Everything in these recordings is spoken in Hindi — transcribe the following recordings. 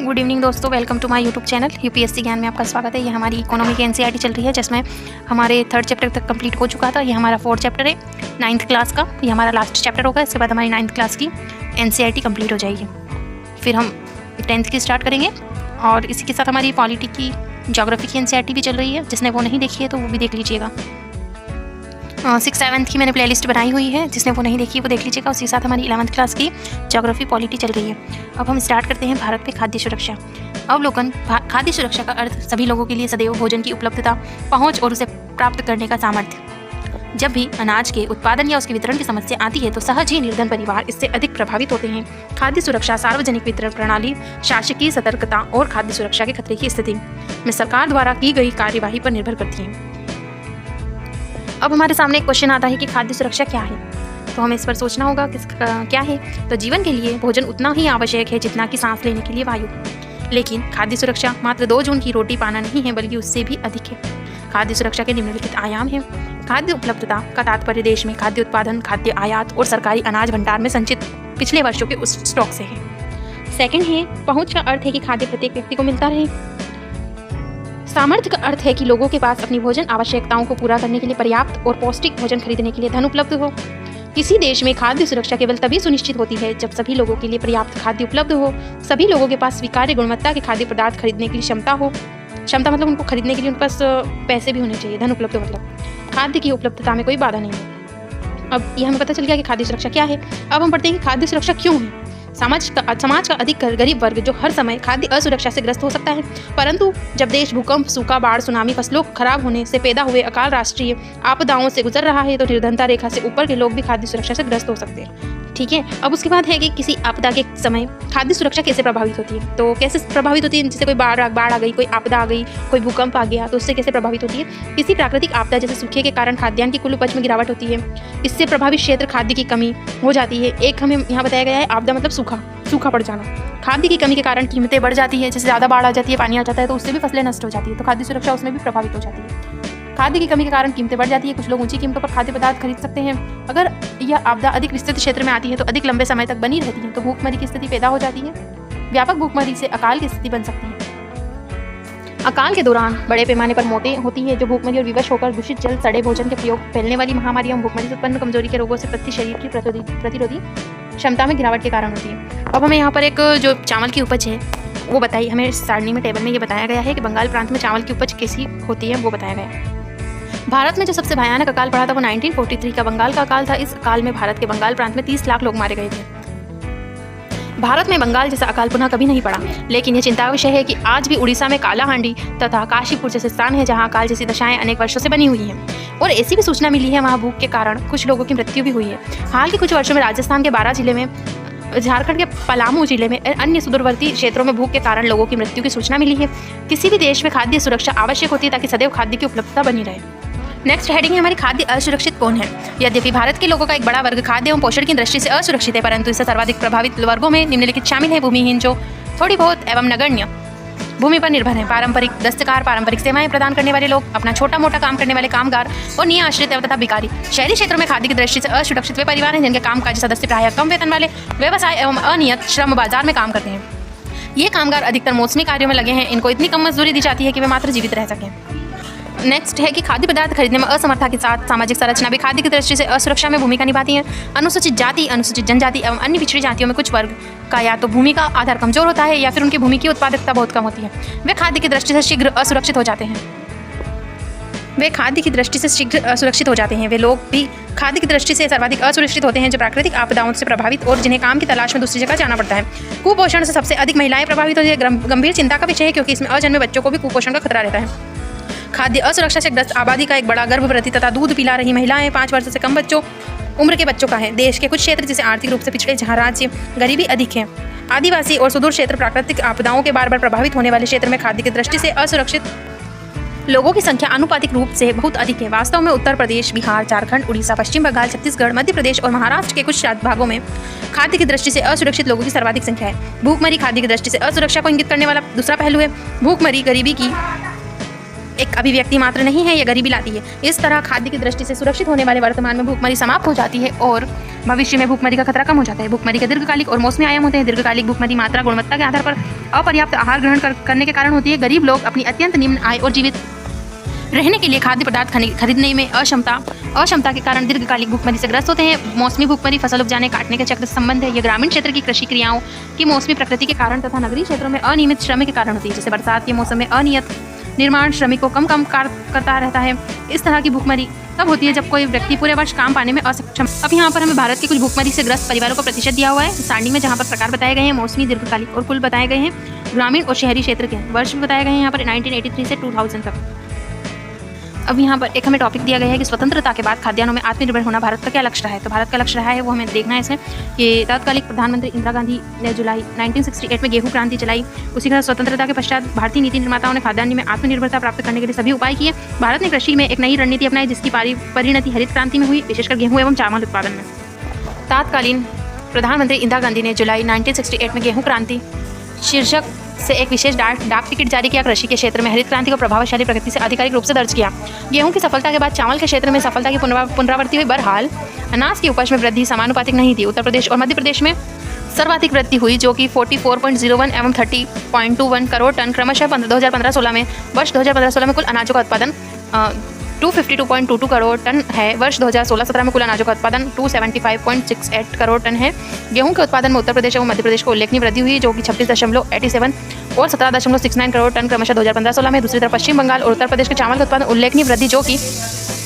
गुड इवनिंग दोस्तों, welcome to my YouTube channel UPSC ज्ञान में आपका स्वागत है। ये हमारी इकोनॉमी की एनसीईआरटी चल रही है जिसमें हमारे 3rd चैप्टर तक कंप्लीट हो चुका था। ये हमारा 4th चैप्टर है 9th क्लास का। ये हमारा लास्ट चैप्टर होगा। इसके बाद हमारी 9th क्लास की एनसीईआरटी कंप्लीट हो जाएगी। फिर हम 10th की स्टार्ट करेंगे और इसी के साथ हमारी पॉलिटी की, ज्योग्राफी की एनसीईआरटी भी चल रही है। जिसने वो नहीं देखी है तो वो भी देख लीजिएगा। 6th 7th की मैंने प्लेलिस्ट बनाई हुई है, जिसने वो नहीं देखी वो देख लीजिएगा। उसी के साथ हमारी 11th क्लास की ज्योग्राफी पॉलिटी चल रही है। अब हम स्टार्ट करते हैं भारत पे खाद्य सुरक्षा। अवलोकन। खाद्य सुरक्षा का अर्थ सभी लोगों के लिए सदैव भोजन की उपलब्धता, पहुंच और उसे प्राप्त करने का सामर्थ्य। जब भी अनाज के उत्पादन या उसके वितरण की समस्या आती है तो सहज ही निर्धन परिवार इससे अधिक प्रभावित होते हैं। खाद्य सुरक्षा सार्वजनिक वितरण प्रणाली, शासकीय सतर्कता और खाद्य सुरक्षा के खतरे की स्थिति में सरकार द्वारा की गई कार्यवाही पर निर्भर करती है। अब हमारे सामने एक क्वेश्चन आता है कि खाद्य सुरक्षा क्या है, तो हमें इस पर सोचना होगा कि क्या है। तो जीवन के लिए भोजन उतना ही आवश्यक है जितना कि सांस लेने के लिए वायु। लेकिन खाद्य सुरक्षा मात्र 2 जून की रोटी पाना नहीं है, बल्कि उससे भी अधिक है। खाद्य सुरक्षा के निम्नलिखित आयाम हैं। खाद्य उपलब्धता का तात्पर्य देश में खाद्य उत्पादन, खाद्य आयात और सरकारी अनाज भंडार में संचित पिछले वर्षों के उस स्टॉक से है। सेकंड है पहुंच का अर्थ है कि खाद्य प्रत्येक व्यक्ति को मिलता रहे। सामर्थ्य का अर्थ है कि लोगों के पास अपनी भोजन आवश्यकताओं को पूरा करने के लिए पर्याप्त और पौष्टिक भोजन खरीदने के लिए धन उपलब्ध हो। किसी देश में खाद्य सुरक्षा केवल तभी सुनिश्चित होती है जब सभी लोगों के लिए पर्याप्त खाद्य उपलब्ध हो, सभी लोगों के पास स्वीकार्य गुणवत्ता के खाद्य पदार्थ खरीदने की क्षमता हो। क्षमता मतलब उनको खरीदने के लिए उनके पास पैसे भी होने चाहिए, धन उपलब्ध मतलब खाद्य की उपलब्धता में कोई बाधा नहीं है। अब ये हमें पता चल गया कि खाद्य सुरक्षा क्या है। अब हम पढ़ते हैं कि खाद्य सुरक्षा क्यों है। समाज का अधिक गरीब वर्ग जो हर समय खाद्य असुरक्षा से ग्रस्त हो सकता है, परंतु जब देश भूकंप, सूखा, बाढ़, सुनामी, फसलों खराब होने से पैदा हुए अकाल राष्ट्रीय आपदाओं से गुजर रहा है तो निर्धनता रेखा से ऊपर के लोग भी खाद्य सुरक्षा से ग्रस्त हो सकते हैं। ठीक है। अब उसके बाद है कि किसी आपदा के समय खाद्य सुरक्षा कैसे प्रभावित होती है। तो कैसे प्रभावित होती है, जैसे कोई बाढ़ आ गई, कोई आपदा आ गई, कोई भूकंप आ गया, तो उससे कैसे प्रभावित होती है। किसी प्राकृतिक आपदा जैसे सूखे के कारण खाद्यान्न की कुल उपज में गिरावट होती है। इससे प्रभावित क्षेत्र खाद्य की कमी हो जाती है। एक हमें यहाँ बताया गया है आपदा मतलब सूखा पड़ जाना। खाद्य की कमी के कारण कीमतें बढ़ जाती है। जैसे ज़्यादा बाढ़ आ जाती है, पानी आ जाता है, तो उससे भी फसलें नष्ट हो जाती है, तो खाद्य सुरक्षा उसमें भी प्रभावित हो जाती है। खाद्य की कमी के कारण कीमतें बढ़ जाती है। कुछ लोग ऊंची कीमतों पर खाद्य पदार्थ खरीद सकते हैं। अगर यह आपदा अधिक विस्तृत क्षेत्र में आती है तो अधिक लंबे समय तक बनी रहती है, तो भूखमरी की स्थिति पैदा हो जाती है। व्यापक भूखमरी से अकाल की स्थिति बन सकती है। अकाल के दौरान बड़े पैमाने पर मौतें होती है, जो भूखमरी और विवश होकर दूषित जल, सड़े भोजन के प्रयोग, फैलने वाली महामारी एवं भूखमरी से उत्पन्न कमजोरी के रोगों से प्रति शरीर की प्रतिरोधी क्षमता में गिरावट के कारण होती है। अब हमें यहाँ पर एक जो चावल की उपज है वो बताई, हमें सारणी में टेबल में ये बताया गया है कि बंगाल प्रांत में चावल की उपज कैसी होती है, वो बताया गया है। भारत में जो सबसे भयानक अकाल पड़ा था वो 1943 का बंगाल का अकाल था। इस अकाल में भारत के बंगाल प्रांत में 30 लाख लोग मारे गए थे। भारत में बंगाल जैसा अकाल पुनः कभी नहीं पड़ा, लेकिन ये चिंता का विषय है कि आज भी उड़ीसा में कालाहांडी तथा काशीपुर जैसे स्थान है जहां अकाल जैसी दशाएं अनेक वर्षों से बनी हुई हैं और ऐसी भी सूचना मिली है वहां भूख के कारण कुछ लोगों की मृत्यु भी हुई है। हाल के कुछ वर्षों में राजस्थान के 12 जिले में, झारखंड के पलामू जिले में, अन्य सुदूरवर्ती क्षेत्रों में भूख के कारण लोगों की मृत्यु की सूचना मिली है। किसी भी देश में खाद्य सुरक्षा आवश्यक होती है ताकि सदैव खाद्य की उपलब्धता बनी रहे। नेक्स्ट हेडिंग है हमारी खाद्य असुरक्षित कौन है। यद्यपि भारत के लोगों का एक बड़ा वर्ग खाद्य एवं पोषण की दृष्टि से असुरक्षित है, परंतु इससे सर्वाधिक प्रभावित वर्गों में निम्नलिखित शामिल है। भूमिहीन जो थोड़ी बहुत एवं नगण्य भूमि पर निर्भर है, पारंपरिक दस्तकार, पारंपरिक सेवाएं प्रदान करने वाले लोग, अपना छोटा मोटा काम करने वाले कामगार और नियम आश्रित तथा भिखारी। शहरी क्षेत्रों में खाद्य की दृष्टि से असुरक्षित वे परिवार हैं जिनके कामकाजी सदस्य प्रायः कम वेतन वाले व्यवसाय एवं अनियत श्रम बाजार में काम करते हैं। ये कामगार अधिकतर मौसमी कार्यों में लगे हैं। इनको इतनी कम मजदूरी दी जाती है कि वे मात्र जीवित रह सकें। नेक्स्ट है कि खाद्य पदार्थ खरीदने में असमर्थता के साथ सामाजिक संरचना भी खाद्य की दृष्टि से असुरक्षा में भूमिका निभाती है। अनुसूचित जाति, अनुसूचित जनजाति एवं अन्य पिछड़ी जातियों में कुछ वर्ग का या तो भूमि का आधार कमजोर होता है या फिर उनकी भूमि की उत्पादकता बहुत कम होती है। वे खाद्य की दृष्टि से शीघ्र असुरक्षित हो जाते हैं। वे लोग भी खाद्य की दृष्टि से सर्वाधिक असुरक्षित होते हैं जो प्राकृतिक आपदाओं से प्रभावित और जिन्हें काम की तलाश में दूसरी जगह जाना पड़ता है। कुपोषण से सबसे अधिक महिलाएं प्रभावित होती है। गंभीर चिंता का विषय है क्योंकि इसमें अजन्मे बच्चों को भी कुपोषण का खतरा रहता है। खाद्य असुरक्षा से ग्रस्त आबादी का एक बड़ा गर्भवती तथा दूध पिला रही महिलाएं 5 वर्ष से कम उम्र के बच्चों का है। देश के कुछ क्षेत्र जैसे आर्थिक रूप से पिछड़े, जहां राज्य गरीबी अधिक है, आदिवासी और सुदूर क्षेत्र प्राकृतिक आपदाओं के बार प्रभावित होने वाले क्षेत्र में खाद्य की दृष्टि से असुरक्षित लोगों की संख्या आनुपातिक रूप से बहुत अधिक है। वास्तव में उत्तर प्रदेश, बिहार, झारखंड, उड़ीसा, पश्चिम बंगाल, छत्तीसगढ़, मध्य प्रदेश और महाराष्ट्र के कुछ भागों में खाद्य की दृष्टि से असुरक्षित लोगों की सर्वाधिक संख्या है। भूखमरी खाद्य की दृष्टि से असुरक्षा को इंगित करने वाला दूसरा पहलू है। भूखमरी गरीबी की एक अभिव्यक्ति मात्र नहीं है, ये गरीबी लाती है। इस तरह खाद्य की दृष्टि से सुरक्षित होने वाले वर्तमान में भूखमरी समाप्त हो जाती है और भविष्य में भूखमरी का खतरा कम हो जाता है। भूखमरी के दीर्घकालिक और मौसमी आयाम होते हैं। दीर्घकालिक भूखमरी मात्रा गुणवत्ता के आधार पर अपर्याप्त आहार ग्रहण करने के कारण होती है। गरीब लोग अपनी अत्यंत निम्न आय और जीवित रहने के लिए खाद्य पदार्थ खरीदने में अक्षमता के कारण दीर्घकालिक भूखमरी से ग्रस्त होते हैं। मौसमी भूखमरी फसल उपजाने काटने के चक्र से संबंध है। यह ग्रामीण क्षेत्र की कृषि क्रियाओं की मौसमी प्रकृति के कारण तथा नगरीय क्षेत्रों में अनियमित श्रम के कारण होती है। जैसे बरसात के मौसम में अनियत निर्माण श्रमिक को कम करता रहता है। इस तरह की भूखमरी तब होती है जब कोई व्यक्ति पूरे वर्ष काम पाने में असक्षम। अब यहाँ पर हमें भारत के कुछ भूखमरी से ग्रस्त परिवारों का प्रतिशत दिया हुआ है सारणी में, जहाँ पर प्रकार बताए गए हैं मौसमी, दीर्घकालिक और कुल बताए गए हैं ग्रामीण और शहरी क्षेत्र के। वर्ष भी बताए गए हैं यहाँ पर 1983 से 2000 तक। अब यहाँ पर एक हमें टॉपिक दिया गया है कि स्वतंत्रता के बाद खाद्यान्नों में आत्मनिर्भर होना भारत का क्या लक्ष्य रहा है। तो भारत का लक्ष्य रहा है वो हमें देखना है इसमें कि तत्कालिक प्रधानमंत्री इंदिरा गांधी ने जुलाई 1968 में गेहूं क्रांति चलाई। उसी का स्वतंत्रता के पश्चात भारतीय नीति निर्माताओं ने खाद्यान्न में आत्मनिर्भरता प्राप्त करने के लिए सभी उपाय किए। भारत ने कृषि में एक नई रणनीति अपनाई जिसकी परिणति हरित क्रांति में हुई, विशेषकर गेहूँ एवं चावल उत्पादन में। तत्कालीन प्रधानमंत्री इंदिरा गांधी ने जुलाई 1968 में गेहूँ क्रांति शीर्षक से एक विशेष डाक टिकट जारी किया। कृषि के क्षेत्र में हरित क्रांति को प्रभावशाली प्रगति से आधिकारिक रूप से दर्ज किया। गेहूं की सफलता के बाद चावल के क्षेत्र में सफलता की पुनरावृत्ति हुई। बहरहाल अनाज की उपज में वृद्धि समानुपातिक नहीं थी। उत्तर प्रदेश और मध्य प्रदेश में सर्वाधिक वृद्धि हुई जो कि 44.01 एवं 30.21 करोड़ टन क्रमशः 2015-16 में। वर्ष 2015-16 में कुल अनाजों का उत्पादन 252.22 करोड़ टन है। वर्ष 2016-17 में कुल अनाजों का उत्पादन 275.68 करोड़ टन है। गेहूं के उत्पादन में उत्तर प्रदेश एवं मध्य प्रदेश को उल्लेखनीय वृद्धि हुई जो कि 26.87 और 17.69 करोड़ टन क्रमशः 2015-16 में। दूसरी तरफ पश्चिम बंगाल और उत्तर प्रदेश के चावल के उत्पादन उल्लेखनीय वृद्धि जो कि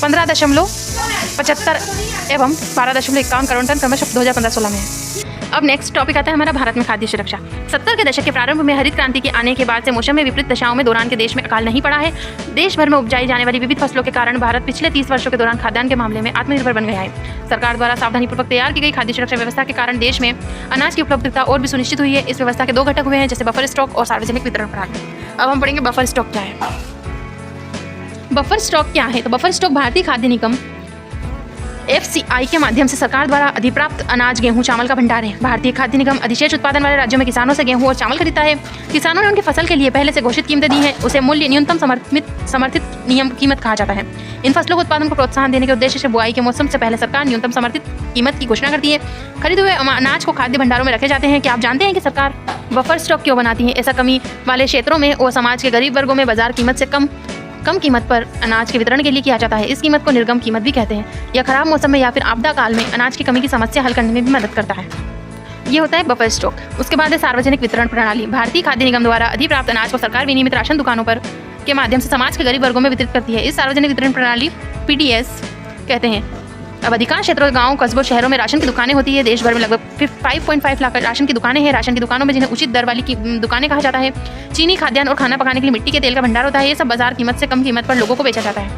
15.75 एवं 12.51 करोड़ टन क्रमशः 2015-16 में है। अब नेक्स्ट टॉपिक आता है हमारा भारत में खाद्य सुरक्षा। 70 के दशक के प्रारंभ में हरित क्रांति के आने के बाद से मौसम में विपरीत दशाओं में दौरान के देश में अकाल नहीं पड़ा है। देश भर में उपजाई जाने वाली विविध फसलों के कारण भारत पिछले 30 वर्षों के दौरान खाद्यान्न के मामले में आत्मनिर्भर बन गया है। सरकार द्वारा सावधानीपूर्वक तैयार की गई खाद्य सुरक्षा व्यवस्था के कारण देश में अनाज की उपलब्धता और भी सुनिश्चित हुई है। इस व्यवस्था के दो घटक हुए हैं जैसे बफर स्टॉक और सार्वजनिक वितरण प्रणाली। अब हम पढ़ेंगे बफर स्टॉक क्या है। बफर स्टॉक क्या है? तो बफर स्टॉक भारतीय खाद्य निगम FCI के माध्यम से सरकार द्वारा अधिप्राप्त अनाज, गेहूं, चावल का भंडार है। भारतीय खाद्य निगम अधिशेष उत्पादन वाले राज्यों में किसानों से गेहूं और चावल खरीदता है। किसानों ने उनकी फसल के लिए पहले से घोषित कीमतें दी हैं। उसे मूल्य न्यूनतम समर्थित नियम कीमत कहा जाता है। इन फसलों के उत्पादन को प्रोत्साहन देने के उद्देश्य से बुआई के मौसम से पहले सरकार न्यूनतम समर्थित कीमत की घोषणा करती है। खरीदे हुए अनाज को खाद्य भंडारों में रखे जाते हैं। क्या आप जानते हैं कि सरकार बफर स्टॉक क्यों बनाती है? ऐसा कमी वाले क्षेत्रों में और समाज के गरीब वर्गों में बाजार कीमत से कम कीमत पर अनाज के वितरण के लिए किया जाता है। इस कीमत को निर्गम कीमत भी कहते हैं। यह खराब मौसम में या फिर आपदा काल में अनाज की कमी की समस्या हल करने में भी मदद करता है। ये होता है बफर स्टॉक। उसके बाद है सार्वजनिक वितरण प्रणाली। भारतीय खाद्य निगम द्वारा अधिप्राप्त अनाज को सरकार विनियमित राशन दुकानों पर के माध्यम से समाज के गरीब वर्गों में वितरित करती है। इस सार्वजनिक वितरण प्रणाली PDS कहते हैं। अब अधिकांश क्षेत्रों, गांव, कस्बों, शहरों में राशन की दुकानें होती है। देश भर में लगभग 5.5 लाख राशन की दुकानें हैं। राशन की दुकानों में जिन्हें उचित दर वाली दुकानें कहा जाता है। चीनी, खाद्यान्न और खाना पकाने के लिए मिट्टी के तेल का भंडार होता है। ये सब बाजार कीमत से कम कीमत पर लोगों को बेचा जाता है।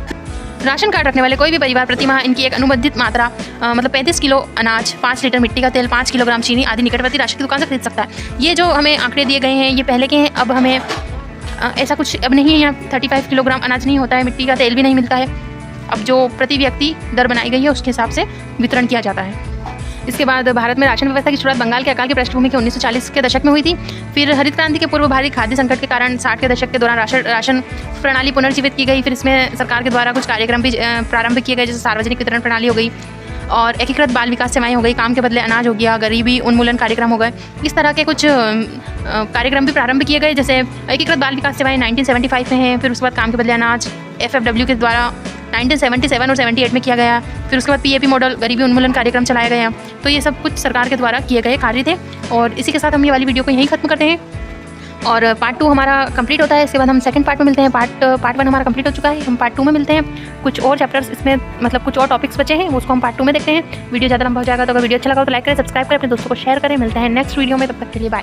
राशन कार्ड रखने वाले कोई भी परिवार प्रति माह इनकी एक अनुबंधित मात्रा मतलब 35 किलो अनाज, 5 लीटर मिट्टी का तेल, 5 किलोग्राम चीनी आदि निकटवर्ती राशन की दुकान से खरीद सकता है। ये जो हमें आंकड़े दिए गए हैं ये पहले के हैं। अब हमें ऐसा कुछ अब नहीं है। यहाँ 35 किलोग्राम अनाज नहीं होता है, मिट्टी का तेल भी नहीं मिलता है। अब जो प्रति व्यक्ति दर बनाई गई है उसके हिसाब से वितरण किया जाता है। इसके बाद भारत में राशन व्यवस्था की शुरुआत बंगाल के अकाल की पृष्ठभूमि के 1940 के दशक में हुई थी। फिर हरित क्रांति के पूर्व भारी खाद्य संकट के कारण 60 के दशक के दौरान राशन प्रणाली पुनर्जीवित की गई। फिर इसमें सरकार के द्वारा कुछ कार्यक्रम भी प्रारंभ किए गए, जैसे सार्वजनिक वितरण प्रणाली हो गई और एकीकृत बाल विकास सेवाएं हो गई, काम के बदले अनाज हो गया, गरीबी उन्मूलन कार्यक्रम हो गए। इस तरह के कुछ कार्यक्रम भी प्रारंभ किए गए, जैसे एकीकृत बाल विकास सेवाएं 1975 में हैं। फिर उसके बाद काम के बदले अनाज FFW के द्वारा 1977 और 78 में किया गया। फिर उसके बाद PAP मॉडल गरीबी उन्मूलन कार्यक्रम चलाया गया। तो ये सब कुछ सरकार के द्वारा किए गए कार्य थे। और इसी के साथ हम ये वाली वीडियो को यहीं ख़त्म करते हैं और पार्ट 2 हमारा कंप्लीट होता है। इसके बाद हम सेकंड पार्ट में मिलते हैं। पार्ट 1 हमारा कंप्लीट हो चुका है, हम पार्ट 2 में मिलते हैं। कुछ और चैप्टर्स इसमें मतलब कुछ और टॉपिक्स बचे हैं, उसको हम पार्ट 2 में देखते हैं। वीडियो ज़्यादा लंबा हो जाएगा तो अगर वीडियो अच्छा लगा तो लाइक करें, सब्सक्राइब करें, अपने दोस्तों को शेयर करें। मिलते हैं नेक्स्ट वीडियो में, तब तक के लिए बाय।